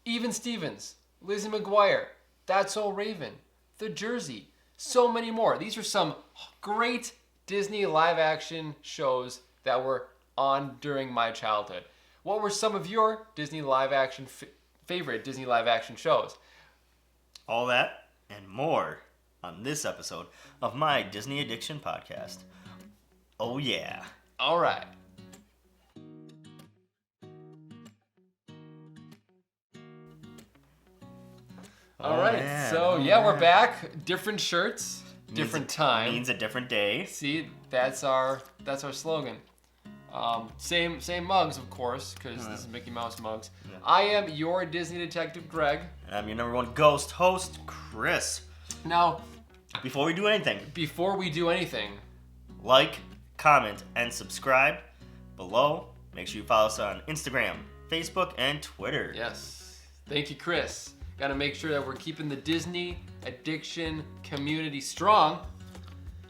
Even Stevens, Lizzie McGuire, That's So Raven, The Jersey, so many more. These are some great Disney live-action shows that were on during my childhood. What were some of your Disney live-action favorite Disney live-action shows? All that and more on this episode of my Disney Addiction podcast. Oh yeah. All right. All right. Man. So we're back. Different shirts, different time. Means a different day. See, that's our slogan. Same mugs, of course, because this is Mickey Mouse mugs. Yeah. I am your Disney detective, Greg. And I'm your number one ghost host, Chris. Now, before we do anything, like, comment, and subscribe below. Make sure you follow us on Instagram, Facebook, and Twitter. Yes. Thank you, Chris. Got to make sure that we're keeping the Disney addiction community strong.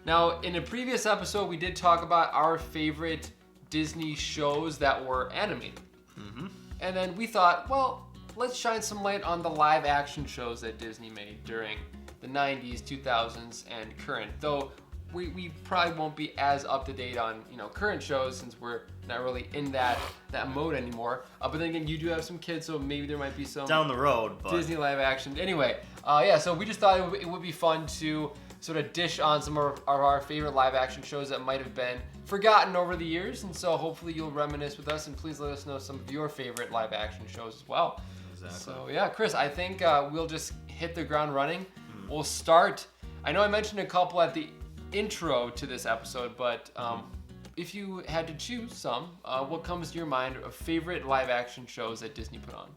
Now, in a previous episode, we did talk about our favorite Disney shows that were animated. Mm-hmm. And then we thought, well, let's shine some light on the live action shows that Disney made during the 90s, 2000s, and current. Though we probably won't be as up to date on current shows since we're not really in that mode anymore. But then again, you do have some kids, so maybe there might be some down the road Disney live action. Anyway, so we just thought it would be fun to sort of dish on some of our favorite live action shows that might have been forgotten over the years, and so hopefully you'll reminisce with us, and please let us know some of your favorite live action shows as well. Exactly. So Chris, I think we'll just hit the ground running. We'll start. I know I mentioned a couple at the intro to this episode, but if you had to choose some, what comes to your mind of favorite live action shows that Disney put on?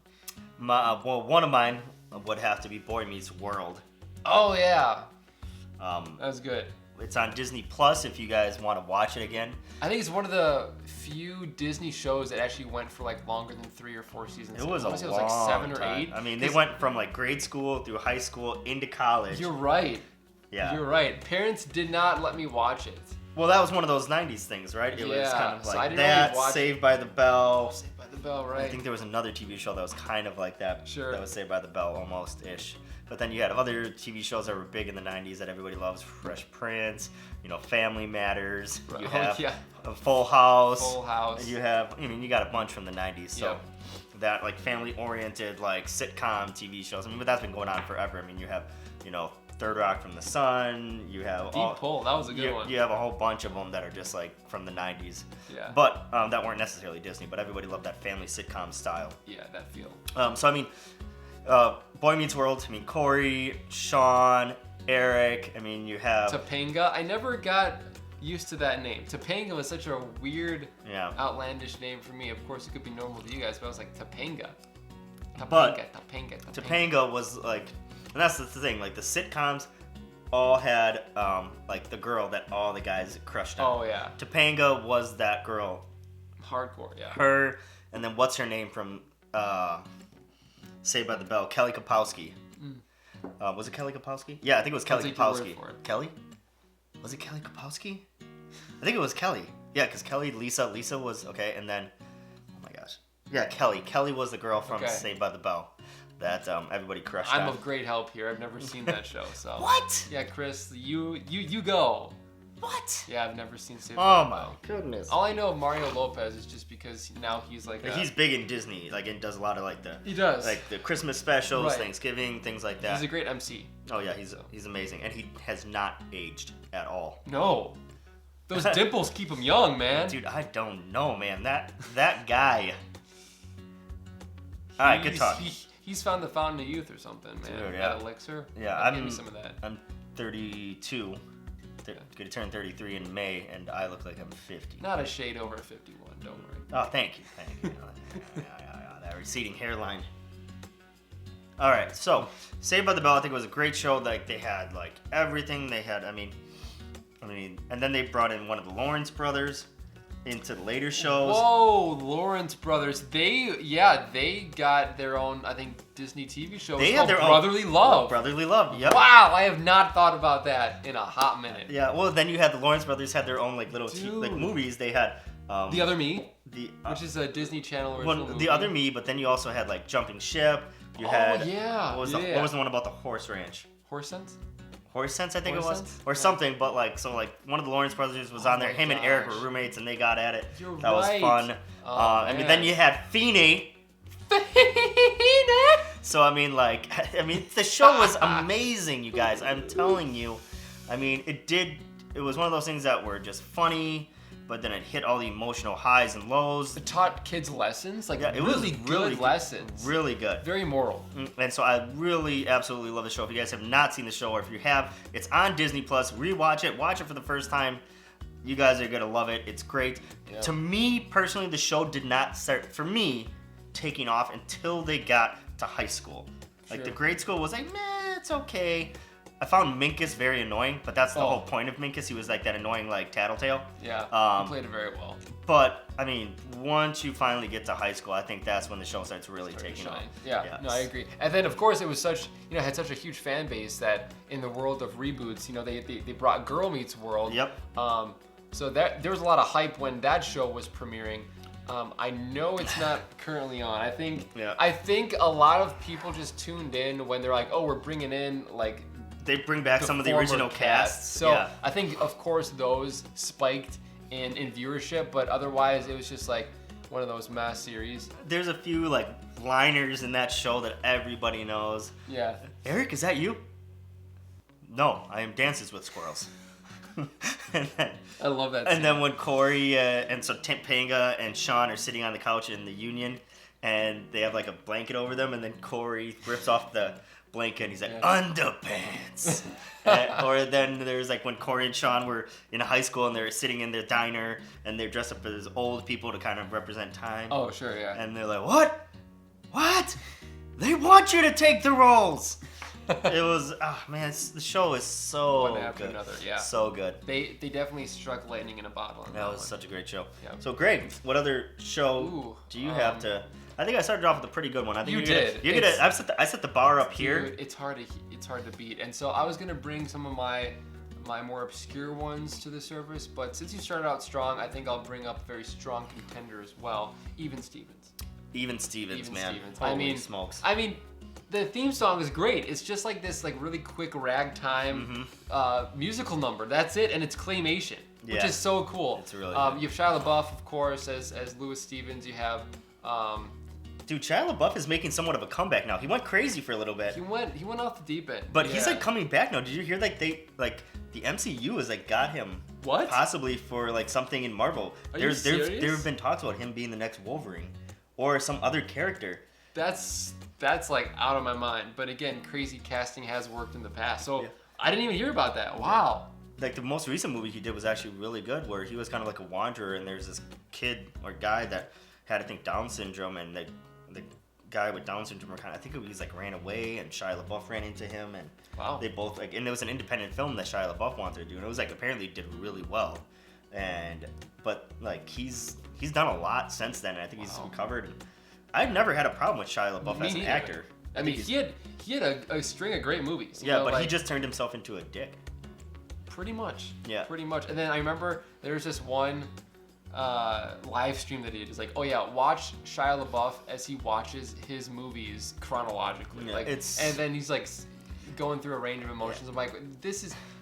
One of mine would have to be Boy Meets World. Oh yeah. That was good. It's on Disney Plus if you guys want to watch it again. I think it's one of the few Disney shows that actually went for like longer than 3 or 4 seasons. It was a long it was like 7 or 8. I mean, they went from like grade school through high school into college. You're right. Yeah. You're right. Parents did not let me watch it. Well, that was one of those 90s things, right? It was kind of like so that, Saved by the Bell. Saved by the Bell, right. I think there was another TV show that was kind of like that. Sure. That was Saved by the Bell almost-ish. But then you had other TV shows that were big in the 90s that everybody loves. Fresh Prince, Family Matters. Right. You have Full House. Full House. And you have, you got a bunch from the 90s. So that like family-oriented like sitcom TV shows. But that's been going on forever. You have, Third Rock from the Sun. You have Deep Pull. That was a good one. You have a whole bunch of them that are just like from the 90s. Yeah. But that weren't necessarily Disney. But everybody loved that family sitcom style. Yeah, that feel. Boy Meets World. Corey, Sean, Eric. You have Topanga. I never got used to that name. Topanga was such a weird, outlandish name for me. Of course, it could be normal to you guys, but I was like Topanga. Topanga was like, and that's the thing. Like the sitcoms all had like the girl that all the guys crushed on. Oh yeah. Topanga was that girl. Hardcore, yeah. Her, and then what's her name from Saved by the Bell? Kelly Kapowski. Was it Kelly Kapowski? Yeah, I think it was Kelly Kapowski. Kelly? Was it Kelly Kapowski? I think it was Kelly. Yeah, because Lisa was, okay, and then, oh my gosh. Yeah, Kelly. Kelly was the girl from Saved by the Bell that everybody crushed on. I'm of great help here. I've never seen that show, so. What? Yeah, Chris, you go. What? Yeah, I've never seen Saved by the Bell. Oh my goodness. All I know of Mario Lopez is just because now he's like he's big in Disney, like, and does a lot of like the... He does. Like the Christmas specials, Thanksgiving, things like that. He's a great MC. Oh yeah, he's amazing. And he has not aged at all. No. Those dimples keep him young, man. Dude, I don't know, man. That guy. All right, good talk. He's found the fountain of youth or something, man. Dude, that elixir. Yeah, give me some of that. I'm 32. Gonna turn 33 in May, and I look like I'm 50. Not a shade over 51, don't worry. Oh, thank you. That receding hairline. All right, so Saved by the Bell, I think was a great show. Like they had like everything. They had, and then they brought in one of the Lawrence brothers into the later shows. Whoa, Lawrence brothers. They got their own, I think, Disney TV show. They had their Brotherly Love. Brotherly Love, yep. Wow, I have not thought about that in a hot minute. Yeah, well, then you had the Lawrence brothers had their own like little like movies. They had The Other Me. which is a Disney Channel original movie. The other me, but then you also had like Jumping Ship. You had what was the one about the horse ranch? Horse Sense? Horse Sense, I think Horse it was, Sense? or something. But like one of the Lawrence brothers was on there. Him and Eric were roommates, and they got at it. That was fun. I mean, then you had Feeney. So I mean, the show was amazing, you guys. I'm telling you. I mean, it was one of those things that were just funny, but then it hit all the emotional highs and lows. It taught kids lessons, it really was good lessons. Really good. Very moral. And so I really, absolutely love the show. If you guys have not seen the show, or if you have, it's on Disney+. Rewatch it. Watch it for the first time. You guys are going to love it. It's great. Yeah. To me, personally, the show did not start, for me, taking off until they got to high school. Like, the grade school was like, meh, it's okay. I found Minkus very annoying, but that's the whole point of Minkus. He was like that annoying, like, tattletale. Yeah, he played it very well. But, I mean, once you finally get to high school, I think that's when the show starts really taking off. Yeah, no, I agree. And then, of course, it was had such a huge fan base that in the world of reboots, they brought Girl Meets World. Yep. So there was a lot of hype when that show was premiering. I know it's not currently on. I think a lot of people just tuned in when they're like, oh, we're bringing in, like, they bring back some of the original cast. So I think, of course, those spiked in viewership, but otherwise it was just like one of those mass series. There's a few like liners in that show that everybody knows. Yeah. Eric, is that you? No, I am Dances with Squirrels. I love that scene. And then when Corey and so Topanga and Sean are sitting on the couch in the Union, and they have like a blanket over them, and then Corey rips off the blanket and he's like, underpants. Or then there's like when Corey and Sean were in high school and they're sitting in their diner and they're dressed up as old people to kind of represent time. Oh, sure, yeah. And they're like, what? They want you to take the roles. It was, man, the show is so one after good. Another, yeah. So good. They definitely struck lightning in a bottle. That was such a great show. Yeah. So, Greg, what other show do you have to... I think I started off with a pretty good one. I think you did. I set the bar up here. Dude, it's hard to beat. And so I was gonna bring some of my more obscure ones to the surface, but since you started out strong, I think I'll bring up a very strong contender as well. Even Stevens, man. Holy smokes. I mean, the theme song is great. It's just like this really quick ragtime musical number. That's it, and it's claymation, which is so cool. It's really good. You have Shia LaBeouf, of course, as Louis Stevens. You have dude, Shia LaBeouf is making somewhat of a comeback now. He went crazy for a little bit. He went off the deep end. But he's like coming back now. Did you hear like the MCU has like got him possibly for like something in Marvel. Are you serious? There have been talks about him being the next Wolverine or some other character. That's like out of my mind. But again, crazy casting has worked in the past. So I didn't even hear about that. Wow. Like the most recent movie he did was actually really good, where he was kind of like a wanderer, and there's this kid or guy that had, I think, Down syndrome, and the guy with Down syndrome I think he was like ran away, and Shia LaBeouf ran into him, and they both like, and it was an independent film that Shia LaBeouf wanted to do, and it was like apparently did really well, but like he's done a lot since then, and I think he's recovered. I've never had a problem with Shia LaBeouf as an actor. I mean, he had a string of great movies. But he just turned himself into a dick. Pretty much. Yeah. Pretty much. And then I remember there was this one live stream that he did. It's like, oh yeah, watch Shia LaBeouf as he watches his movies chronologically. Yeah, and then he's like going through a range of emotions. I'm like,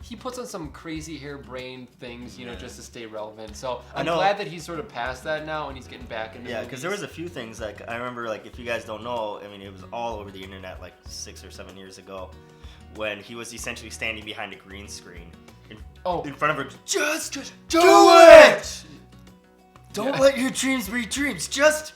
he puts on some crazy harebrained things, just to stay relevant. So I'm glad that he's sort of past that now and he's getting back into movies. Because there was a few things, like I remember, like if you guys don't know, I mean, it was all over the internet like 6 or 7 years ago when he was essentially standing behind a green screen in front of her. Just do it! Don't let your dreams be dreams. Just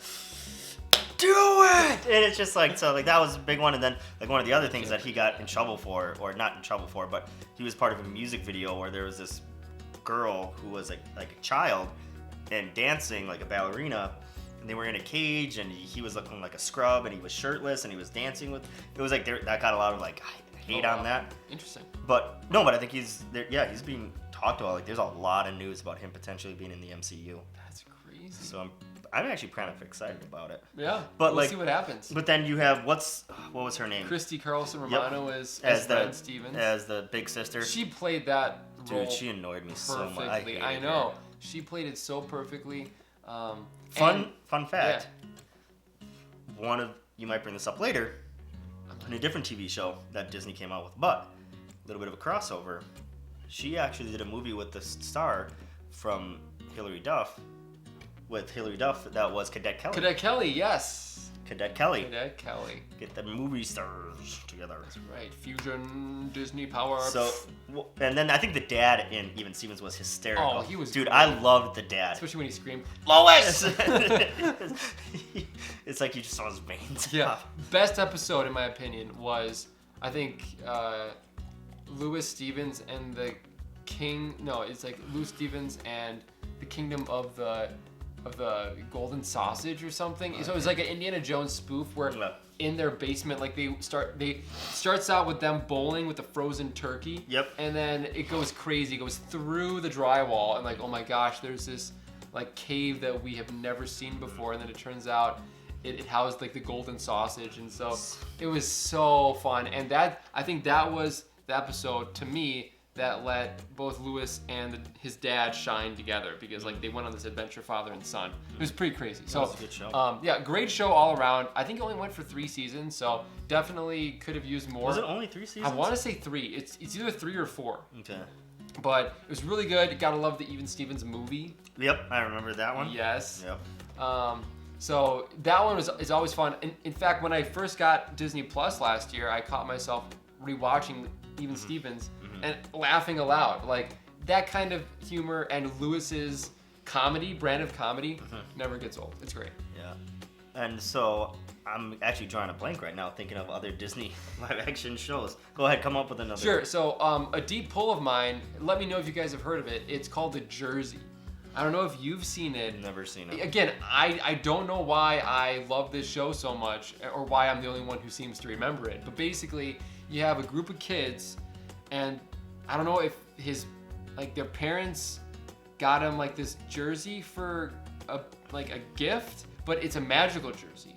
do it! And it's just like, so like that was a big one. And then like one of the other things that he got in trouble for, or not in trouble for, but he was part of a music video where there was this girl who was like a child and dancing like a ballerina, and they were in a cage, and he was looking like a scrub, and he was shirtless, and he was dancing with. It was like that got a lot of like hate on that. Interesting. But I think he's there. Yeah, he's being talked about. Like there's a lot of news about him potentially being in the MCU. That's crazy. So I'm actually kind of excited about it. Yeah, but we'll see what happens. But then you have what was her name? Christy Carlson Romano as Fred Stevens, as the big sister. She played that role. Dude, she annoyed me perfectly. so much. I know. She played it so perfectly. Fun fact. Yeah. You might bring this up later in a different TV show that Disney came out with, but a little bit of a crossover. She actually did a movie with the star from Hilary Duff. That was Cadet Kelly. Cadet Kelly, yes. Cadet Kelly. Get the movie stars together. That's right. Fusion, Disney power. So, and then I think the dad in Even Stevens was hysterical. Oh, he was. Dude, great. I loved the dad. Especially when he screamed, Lois! It's like you just saw his veins. Yeah. Best episode, in my opinion, was, I think, Louis Stevens and the King. No, it's like Louis Stevens and the Kingdom of the Golden Sausage or something. Okay. So it was like an Indiana Jones spoof where in their basement, like starts out with them bowling with a frozen turkey. Yep. And then it goes crazy. It goes through the drywall and like, oh my gosh, there's this like cave that we have never seen before. And then it turns out it housed like the golden sausage. And so it was so fun. And I think that was the episode to me that let both Louis and his dad shine together because like they went on this adventure, father and son. It was pretty crazy. So that was a good show. Yeah, great show all around. I think it only went for 3 seasons, so definitely could have used more. Was it only 3 seasons? I want to say 3. It's either 3 or 4. Okay. But it was really good. Gotta love the Even Stevens movie. Yep, I remember that one. Yes. Yep. So that one is always fun. In fact, when I first got Disney Plus last year, I caught myself rewatching Even Stevens and laughing aloud. Like that kind of humor and Louis's brand of comedy never gets old. It's great. Yeah. And so I'm actually drawing a blank right now thinking of other Disney live action shows. Go ahead, come up with another. Sure. So a deep pull of mine, let me know if you guys have heard of it. It's called The Jersey. I don't know if you've seen it. Never seen it. Again, I don't know why I love this show so much or why I'm the only one who seems to remember it. But basically, you have a group of kids and I don't know if their parents got him like this jersey for a gift, but it's a magical jersey.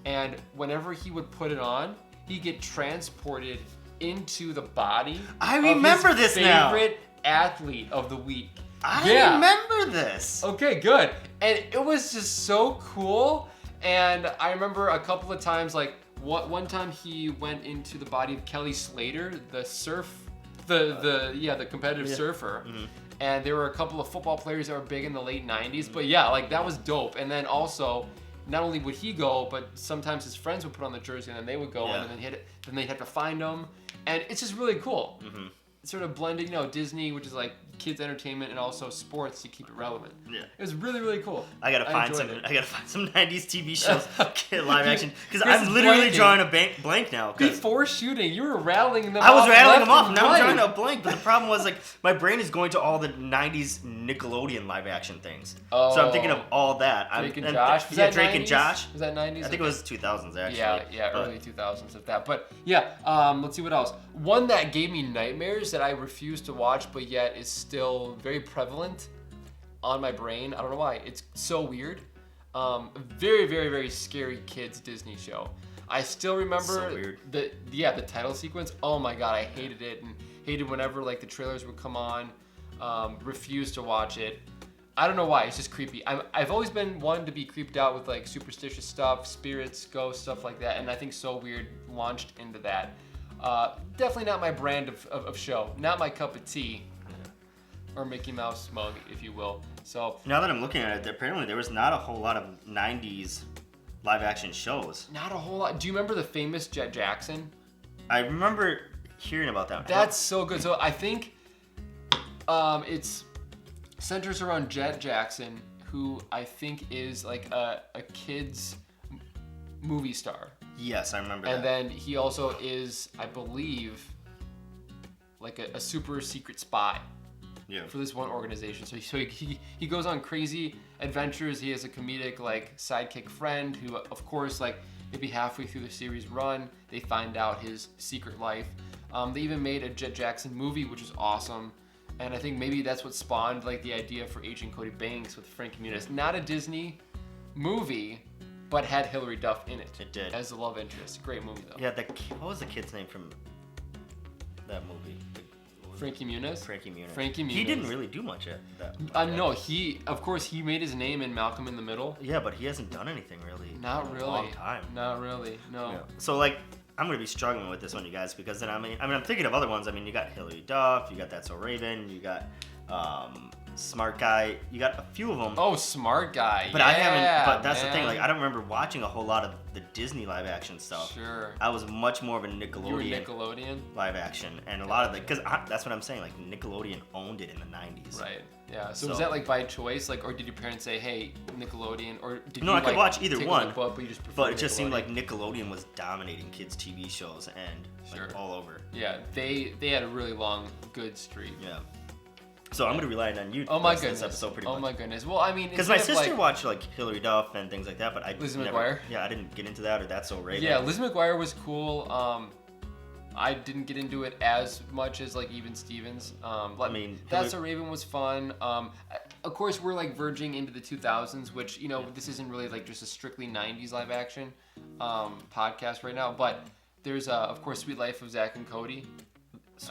And whenever he would put it on, he'd get transported into the body I remember of his this now. favorite athlete of the week. I remember this. Okay, good. And it was just so cool. And I remember a couple of times, like one time he went into the body of Kelly Slater, the competitive surfer. And there were a couple of football players that were big in the late 90s. But yeah, like that was dope. And then also, not only would he go, but sometimes his friends would put on the jersey and then they would go and then then they'd have to find him. And it's just really cool. It's sort of blending, Disney, which is like kids entertainment and also sports to keep it relevant. Yeah. It was really, really cool. I gotta find some 90s TV shows live action because I'm literally drawing a blank now. Before shooting, you were rattling them off. I was rattling them off. Now I'm drawing a blank, but the problem was like my brain is going to all the 90s Nickelodeon live action things. Oh. So I'm thinking of all that. Drake and Josh. Was that Drake 90s? And Josh. Was that 90s? I think it was 2000s actually. Yeah, early 2000s of that. But yeah, let's see what else. One that gave me nightmares that I refuse to watch, but yet is still very prevalent on my brain. I don't know why. It's so weird. Very, very, very scary kids Disney show. I still remember the title sequence. Oh my god, I hated it and hated whenever like the trailers would come on. Refused to watch it. I don't know why. It's just creepy. I've always been one to be creeped out with like superstitious stuff, spirits, ghosts, stuff like that. And I think So Weird launched into that. Definitely not my brand of show. Not my cup of tea. Or Mickey Mouse mug, if you will. So now that I'm looking at it, apparently there was not a whole lot of 90s live action shows. Not a whole lot. Do you remember the famous Jet Jackson? I remember hearing about that. That's so good. So I think it's centers around Jet Jackson, who I think is like a kid's movie star. Yes, I remember that. And then he also is, I believe, like a super secret spy. Yeah. For this one organization. So he goes on crazy adventures. He has a comedic like sidekick friend who, of course, like maybe halfway through the series run, they find out his secret life. They even made a Jet Jackson movie, which is awesome. And I think maybe that's what spawned like the idea for Agent Cody Banks with Frank Muniz. Not a Disney movie, but had Hilary Duff in it. It did. As the love interest. Great movie though. Yeah, what was the kid's name from that movie? Frankie Muniz. Frankie Muniz. Frankie Muniz. He didn't really do much at that. No, of course he made his name in Malcolm in the Middle. Yeah, but he hasn't done anything really. Not really. In a long time. Not really. No. Yeah. So like, I'm gonna be struggling with this one, you guys, because then I'm thinking of other ones. I mean, you got Hilary Duff, you got That's So Raven, you got Smart Guy, you got a few of them. Oh, Smart Guy. But yeah, I haven't. But that's man. the thing. Like, I don't remember watching a whole lot of the Disney live action stuff. Sure. I was much more of a Nickelodeon. Live action, and a lot of because that's what I'm saying. Like, Nickelodeon owned it in the '90s. Right. Yeah. So was that like by choice, like, or did your parents say, "Hey, Nickelodeon," or did no? you, I could watch either one. But you just but it just seemed like Nickelodeon was dominating kids' TV shows and like, all over. Yeah, they had a really long, good streak. Yeah. So I'm gonna rely on you. Oh my goodness. This episode pretty much. Oh my goodness. Well, I mean, because my sister watched like Hilary Duff and things like that, but I Lizzie never, McGuire. Yeah, I didn't get into that or That's So Raven. Yeah, Lizzie McGuire was cool. I didn't get into it as much as like even Stevens. I mean, That's So Raven was fun. Of course, we're like verging into the 2000s, which this isn't really like just a strictly 90s live action podcast right now. But there's of course Sweet Life of Zach and Cody.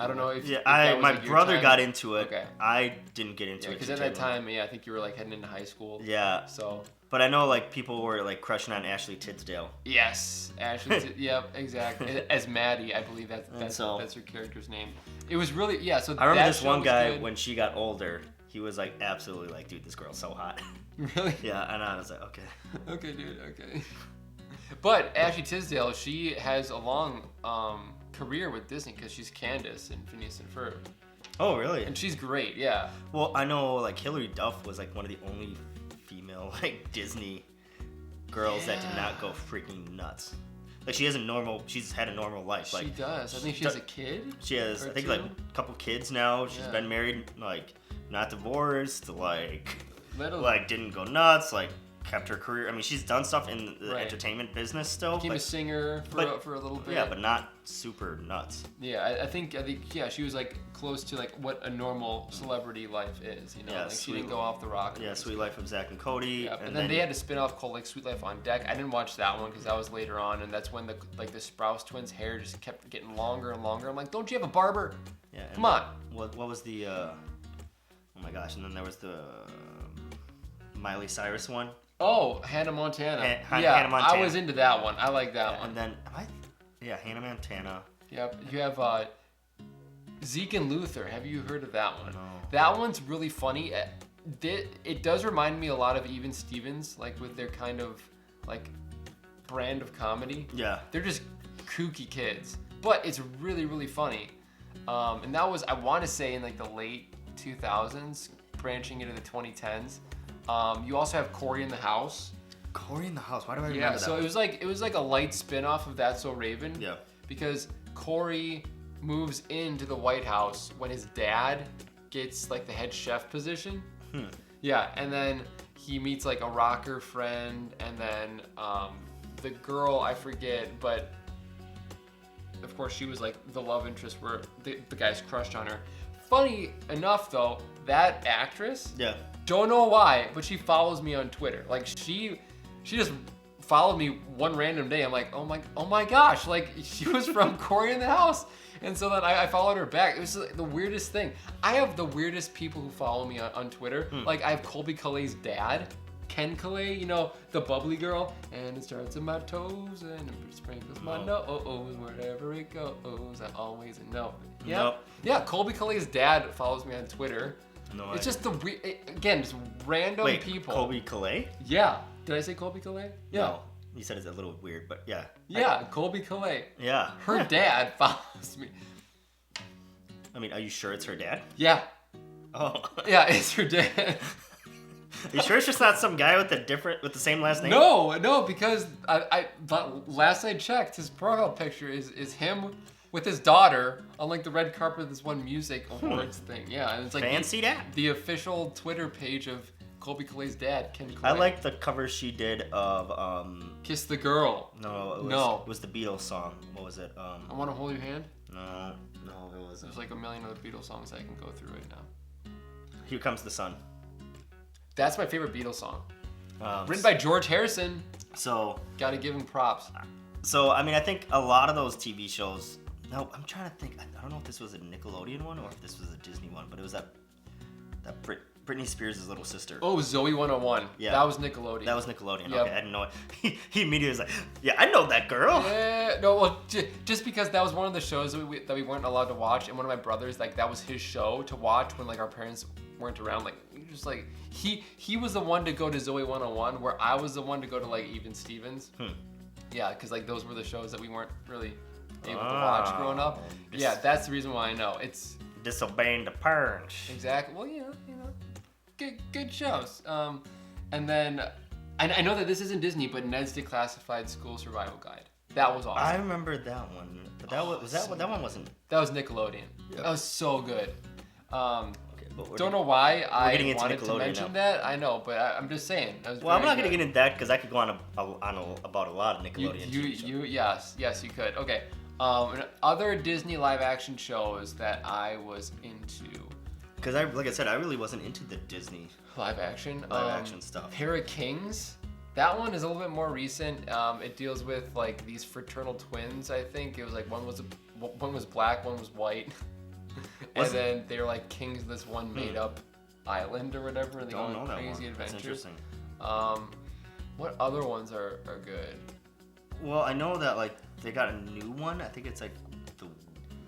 I don't know if my like brother got into it. Okay. I didn't get into it because at that time, I think you were like heading into high school. Yeah. So. But I know like people were like crushing on Ashley Tisdale. Yes, Ashley. Yep, exactly. As Maddie, I believe that's her character's name. It was really So I remember this one guy when she got older. He was like absolutely like, dude, this girl's so hot. Really? Yeah, and I was like, okay. Okay, dude. Okay. But Ashley Tisdale, she has a long career with Disney because she's Candace in Phineas and Ferb. Oh, really? And she's great, yeah. Well, I know like Hilary Duff was like one of the only female like Disney girls that did not go freaking nuts. Like she's had a normal life. Like she does. I think she has a kid. She has, I think, like a couple kids now. She's been married, like not divorced, like didn't go nuts, like kept her career. I mean, she's done stuff in the entertainment business still. Became a singer for a little bit. Yeah, but not super nuts. Yeah, I think she was like close to like what a normal celebrity life is. Yeah, like she didn't go off the rock. Yeah, Sweet Life of Zach and Cody. Yeah, and then they had a spin-off called like Sweet Life on Deck. I didn't watch that one because that was later on, and that's when the Sprouse twins' hair just kept getting longer and longer. I'm like, don't you have a barber? Yeah. Come on. What was the? Oh my gosh! And then there was the Miley Cyrus one. Oh, Hannah Montana. Hannah Montana. I was into that one. I like that one. And then, Hannah Montana. Yep. You have Zeke and Luther. Have you heard of that one? No. That one's really funny. It does remind me a lot of Even Stevens, like with their kind of like brand of comedy. Yeah. They're just kooky kids, but it's really, really funny. And that was, I want to say, in like the late 2000s, branching into the 2010s. You also have Cory in the House. Cory in the House. Why do I remember that? Yeah, so it was like a light spin-off of That's So Raven. Yeah. Because Cory moves into the White House when his dad gets like the head chef position. Yeah, and then he meets like a rocker friend, and then the girl, I forget, but of course she was like the love interest where the guy's crushed on her. Funny enough though, that actress. Yeah. Don't know why, but she follows me on Twitter. Like she just followed me one random day. I'm like, oh my gosh, like she was from Cory in the House. And so then I followed her back. It was like the weirdest thing. I have the weirdest people who follow me on Twitter. Like I have Colby Calais' dad, Ken Calais, the bubbly girl. And it starts in my toes and it sprinkles my nose wherever it goes. I always know. Yeah. Nope. Yeah, Colby Calais' dad follows me on Twitter. No, it's just just random people. Colby Calais? Yeah. Did I say Colby Calais? Yeah. No. You said it's a little weird, but yeah. Yeah, Colby Calais. Yeah. Her dad follows me. I mean, are you sure it's her dad? Yeah. Oh. Yeah, it's her dad. Are you sure it's just not some guy with the same last name? No, because last I checked, his profile picture is him with his daughter on like the red carpet of this one music awards thing. Yeah, and it's like fancy that. The official Twitter page of Colby Calais' dad, Ken Calais. I like the cover she did of Kiss the Girl. No, it was the Beatles song. What was it? I Want to Hold Your Hand? No, it wasn't. There's like a million other Beatles songs I can go through right now. Here Comes the Sun. That's my favorite Beatles song. Written by George Harrison. So gotta give him props. So I mean, I think a lot of those TV shows No, I'm trying to think. I don't know if this was a Nickelodeon one or if this was a Disney one, but it was that Britney Spears' little sister. Oh, Zoe 101. Yeah. That was Nickelodeon. That was Nickelodeon. Yep. Okay, I didn't know it. He immediately was like, yeah, I know that girl. Yeah, no, well, just because that was one of the shows that we weren't allowed to watch, and one of my brothers, like, that was his show to watch when, like, our parents weren't around. Like, just like, he was the one to go to Zoe 101, where I was the one to go to, like, Even Stevens. Yeah, because, like, those were the shows that we weren't really able to watch growing up. Yeah, that's the reason why I know. It's disobeying the parents. Exactly. Well, you know. Good shows. And then I know that this isn't Disney, but Ned's Declassified School Survival Guide. That was awesome. I remember that one, but that that one wasn't. That was Nickelodeon. Yep. That was so good. Okay, but don't know why I wanted to mention that. I know, but I'm just saying. Well, I'm not gonna get into that because I could go on about a lot of Nickelodeon. Yes, you could. Okay. Other Disney live action shows that I was into. Because like I said, I really wasn't into the Disney live action stuff. Pair of Kings. That one is a little bit more recent. It deals with like these fraternal twins. I think it was like one was black, one was white, and then they were like kings of this one made up island or whatever. And they go on crazy adventures. That's interesting. What other ones are good? Well, I know that like they got a new one. I think it's like the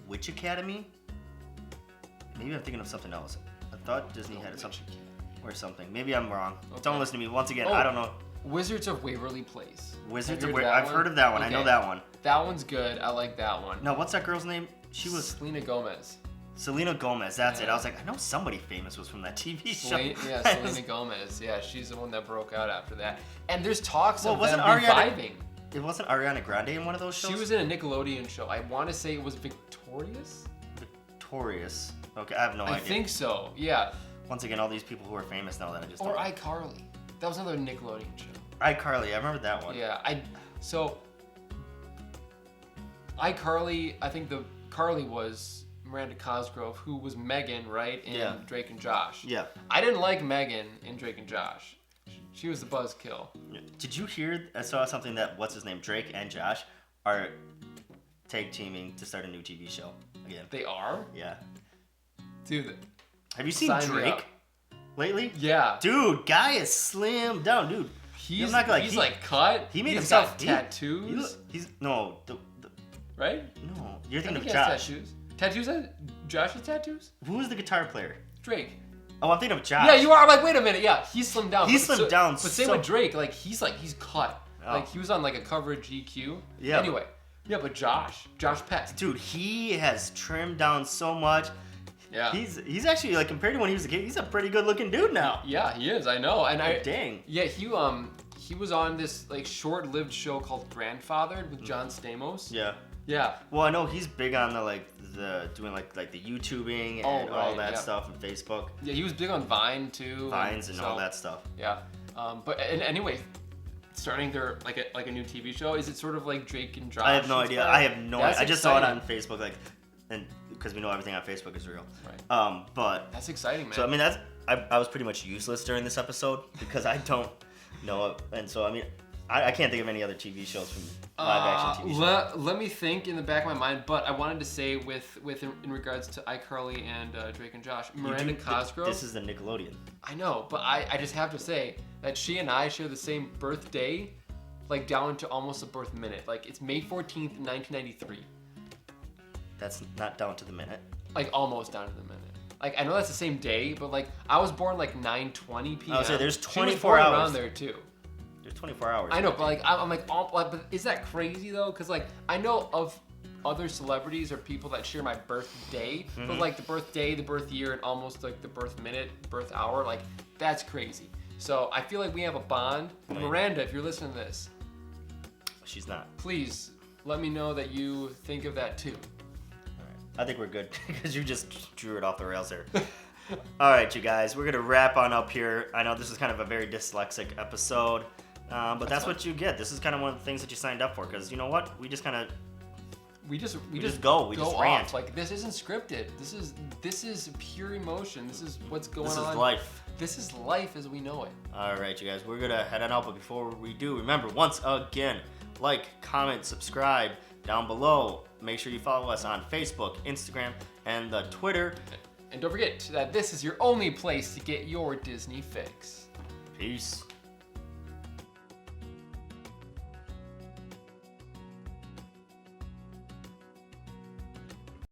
Witch Academy. Maybe I'm thinking of something else. I thought Disney had something or something. Maybe I'm wrong. Okay. Don't listen to me. Once again, I don't know. Wizards of Waverly Place. Wizards of Waverly. I've heard of that one. Okay. I know that one. That one's good. I like that one. No, what's that girl's name? She was Selena Gomez. Selena Gomez. That's it. I was like, I know somebody famous was from that TV show. Yeah, Selena Gomez. Yeah, she's the one that broke out after that. And there's talks of them reviving. It wasn't Ariana Grande in one of those shows? She was in a Nickelodeon show. I want to say it was Victorious. Victorious. Okay, I have no idea. I think so, yeah. Once again, all these people who are famous now that I just Or iCarly. That was another Nickelodeon show. iCarly, I remember that one. Yeah, iCarly, I think Carly was Miranda Cosgrove, who was Megan, right, in Drake and Josh. Yeah. I didn't like Megan in Drake and Josh. She was the buzzkill. Did you hear, I saw something that, what's his name, Drake and Josh are tag teaming to start a new TV show again. They are? Yeah. Dude, have you seen Drake lately? Yeah. Dude, guy is slimmed down, dude. He's like cut. He made himself tattoos. Right? No, you're thinking of Josh. Tattoos? Josh has tattoos? Who is the guitar player? Drake. Oh, I'm thinking of Josh. Yeah, you are. I'm like, wait a minute. Yeah, he's slimmed down. He's slimmed down. But same with Drake. Like he's cut. Oh. Like he was on like a cover of GQ. Yeah. Anyway. Yeah, but Josh Peck. Dude, he has trimmed down so much. Yeah. He's actually, like, compared to when he was a kid, he's a pretty good looking dude now. Yeah, he is. I know. And dang. Yeah, he was on this like short-lived show called Grandfathered with John Stamos. Yeah. Yeah. Well, I know he's big on doing the YouTubing and all that stuff and Facebook. Yeah, he was big on Vine too. Vines and all that stuff. Yeah. But anyway, starting their like a new TV show. Is it sort of like Drake and Josh? I have no idea. I just saw it on Facebook, and because we know everything on Facebook is real. Right. But that's exciting, man. So I mean, I was pretty much useless during this episode because I don't know it, and so I mean, I can't think of any other TV shows from live action TV shows. Let me think in the back of my mind, but I wanted to say with in regards to iCarly and Drake and Josh, Miranda Cosgrove. This is the Nickelodeon. I know, but I just have to say that she and I share the same birthday, like down to almost a birth minute. Like it's May 14th, 1993. That's not down to the minute. Like almost down to the minute. Like I know that's the same day, but like I was born like 9:20 p.m. I was saying there's 24 she was born hours around there too. There's 24 hours. I know, but like I'm like, but is that crazy though? Because like I know of other celebrities or people that share my birthday, but like the birthday, the birth year, and almost like the birth minute, birth hour, like that's crazy. So I feel like we have a bond. Right. Miranda, if you're listening to this, she's not. Please let me know that you think of that too. I think we're good because you just drew it off the rails there. All right, you guys, we're gonna wrap on up here. I know this is kind of a very dyslexic episode, but that's what you get. This is kind of one of the things that you signed up for because you know what? We just rant. Off. Like this isn't scripted. This is pure emotion. This is what's going on. This is life. This is life as we know it. All right, you guys, we're gonna head on out, but before we do, remember once again, like, comment, subscribe. down below. Make sure you follow us on Facebook, Instagram, and the Twitter. And don't forget that this is your only place to get your Disney fix. Peace.